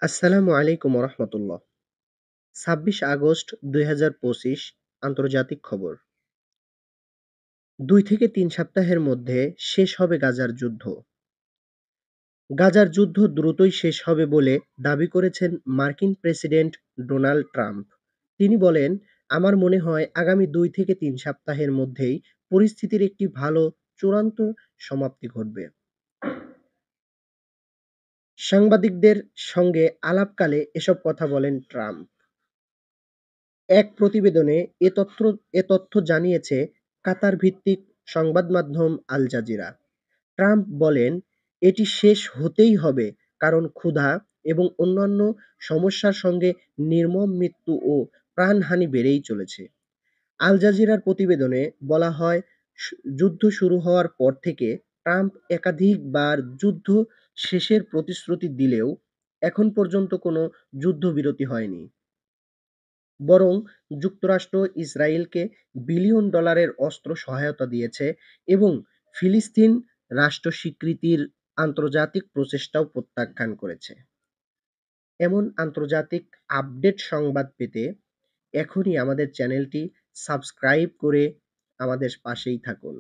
আসসালামু আলাইকুম রহমতুল্লাহ। ২৬ আগস্ট ২০২৫ আন্তর্জাতিক খবর। ২ থেকে ৩ সপ্তাহের মধ্যে শেষ হবে গাজার যুদ্ধ। গাজার যুদ্ধ দ্রুতই শেষ হবে বলে দাবি করেছেন মার্কিন প্রেসিডেন্ট ডোনাল্ড ট্রাম্প। তিনি বলেন, আমার মনে হয় আগামী ২ থেকে ৩ সপ্তাহের মধ্যেই পরিস্থিতির একটি ভালো চূড়ান্ত সমাপ্তি ঘটবে। সাংবাদিকদের সঙ্গে আলাপকালে এসব কথা বলেন ট্রাম্প। এক প্রতিবেদনে এ তথ্য জানিয়েছে কাতার ভিত্তিক সংবাদমাধ্যম আল জাজিরা। ট্রাম্প বলেন, এটি শেষ হতেই হবে কারণ ক্ষুধা এবং অন্যান্য সমস্যার সঙ্গে নির্মম মৃত্যু ও প্রাণহানি বেড়েই চলেছে। আল জাজিরার প্রতিবেদনে বলা হয়, যুদ্ধ শুরু হওয়ার পর থেকে ট্রাম্প একাধিকবার যুদ্ধ শেষের প্রতিশ্রুতি দিলেও এখন পর্যন্ত কোনো যুদ্ধবিরতি হয়নি। বরং যুক্তরাষ্ট্র ইসরায়েলকে বিলিয়ন ডলারের অস্ত্র সহায়তা দিয়েছে এবং ফিলিস্তিন রাষ্ট্র স্বীকৃতির আন্তর্জাতিক প্রচেষ্টাও প্রত্যাখ্যান করেছে। এমন আন্তর্জাতিক আপডেট সংবাদ পেতে এখনই আমাদের চ্যানেলটি সাবস্ক্রাইব করে আমাদের পাশেই থাকুন।